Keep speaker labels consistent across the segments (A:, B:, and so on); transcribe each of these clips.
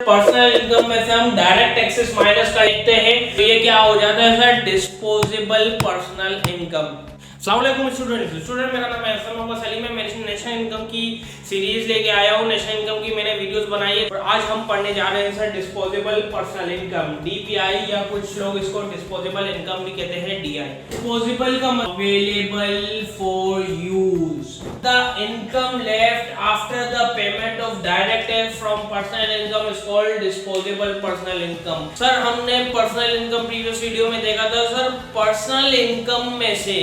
A: Personal income में से हम डायरेक्ट टैक्सेस माइनस करते हैं तो ये क्या हो जाता है सर, डिस्पोजेबल पर्सनल इनकम। अस्सलाम वालेकुम स्टूडेंट, मेरा नाम है एहसन मोहम्मद सलीम है। मैं नेशनल इनकम की सीरीज लेके आया हूँ। नेशनल इनकम की मैंने वीडियोस बनाई है और आज हम पढ़ने जा रहे हैं sir disposable personal income, DPI, या कुछ लोग इसको डिस्पोजेबल इनकम भी कहते हैं, डीआई। डिस्पोजेबल का available for use, the income left after the payment of direct tax from personal income is called disposable personal income. Sir हमने पर्सनल इनकम प्रीवियस वीडियो में देखा था सर, पर्सनल इनकम में से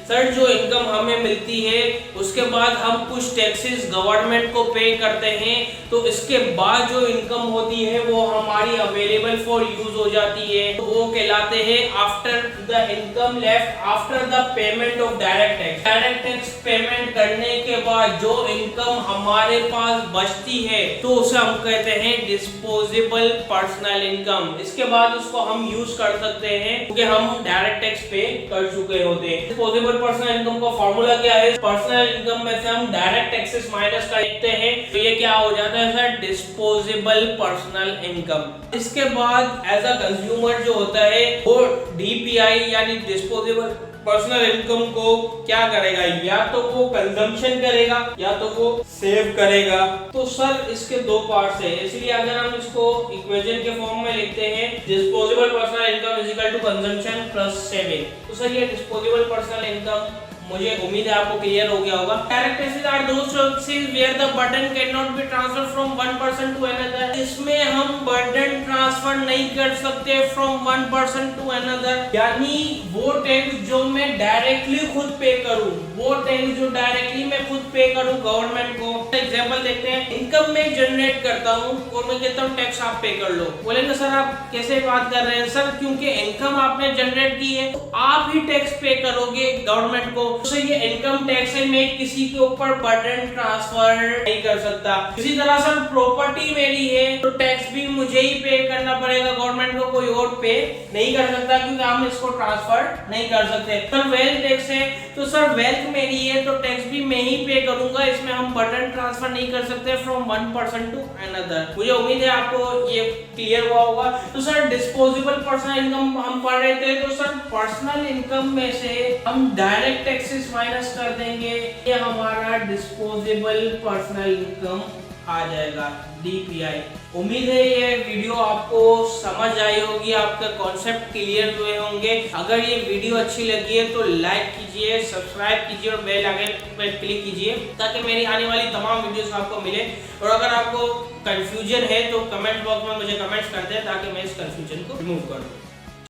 A: सर जो income हमें मिलती है उसके बाद हम कुछ टैक्सेस गवर्नमेंट को पे करते हैं, तो इसके बाद जो इनकम होती है वो हमारी अवेलेबल फॉर यूज हो जाती है, तो वो कहलाते हैं after the income left after the payment of direct tax. Direct tax payment करने के बाद जो इनकम हमारे पास बचती है तो उसे हम कहते हैं डिस्पोजेबल पर्सनल इनकम। इसके बाद उसको हम यूज कर सकते हैं क्योंकि हम डायरेक्ट टैक्स पे कर चुके होते हैं। डिस्पोजेबल पर्सनल इनकम का फॉर्मूला क्या है, पर्सनल इनकम में से हम डायरेक्ट टैक्सेस माइनस करते हैं तो ये क्या हो जाता है सर, डिस्पोजेबल पर्सनल इनकम। इसके बाद एज अ कंज्यूमर जो होता है वो डीपीआई यानी डिस्पोजेबल पर्सनल इनकम को क्या करेगा, या तो वो कंजम्पशन करेगा या तो वो सेव करेगा। तो सर इसके दो पार्ट्स है, इसलिए अगर हम इसको इक्वेशन के फॉर्म में लिखते हैं disposable personal income is equal to consumption plus saving, तो सर ये डिस्पोजेबल पर्सनल इनकम, मुझे उम्मीद है आपको क्लियर हो गया होगा। Direct taxes are those taxes where the burden can not be transferred from one person to another. इसमें हम बर्डन ट्रांसफर नहीं कर सकते from one person to another, यानी वो टैक्स जो मैं डायरेक्टली खुद पे करूं, वो टैक्स जो डायरेक्टली मैं खुद पे करूं गवर्नमेंट को। एग्जांपल देखते हैं, इनकम मैं जनरेट करता हूं और मैं कहता हूं टैक्स आप पे कर लो। बोलेंगे सर आप कैसे बात कर रहे हैं, सर क्योंकि इनकम आपने जनरेट की है तो आप ही टैक्स पे करोगे गवर्नमेंट को, तो ये इनकम टैक्स है, मैं किसी के ऊपर बर्डन ट्रांसफर नहीं कर सकता। इसी तरह सर प्रॉपर्टी मेरी है तो टैक्स भी मुझे ही पे करना पड़ेगा गवर्नमेंट को, कोई और पे नहीं कर सकता क्योंकि हम इसको ट्रांसफर नहीं कर सकते। सर वेल्थ टैक्स है तो सर वेल्थ मेरी है तो टैक्स भी मैं ही पे करूंगा, इसमें हम बर्डन ट्रांसफर नहीं कर सकते from one person to another. मुझे उम्मीद है आपको ये क्लियर हुआ होगा। तो सर डिस्पोजेबल पर्सनल इनकम हम पढ़ रहे थे, तो सर पर्सनल इनकम में से हम डायरेक्ट टैक्सेस माइनस कर देंगे, ये हमारा डिस्पोजेबल पर्सनल इनकम आ जाएगा, डीपीआई। उम्मीद है ये वीडियो आपको समझ आई होगी, आपका कॉन्सेप्ट क्लियर हुए होंगे। अगर ये वीडियो अच्छी लगी है तो लाइक कीजिए, सब्सक्राइब कीजिए और बेल आइकन पर क्लिक कीजिए ताकि मेरी आने वाली तमाम वीडियोस आपको मिले। और अगर आपको कंफ्यूजन है तो कमेंट बॉक्स में मुझे कमेंट्स कर दें ताकि मैं इस कंफ्यूजन को रिमूव कर दूं।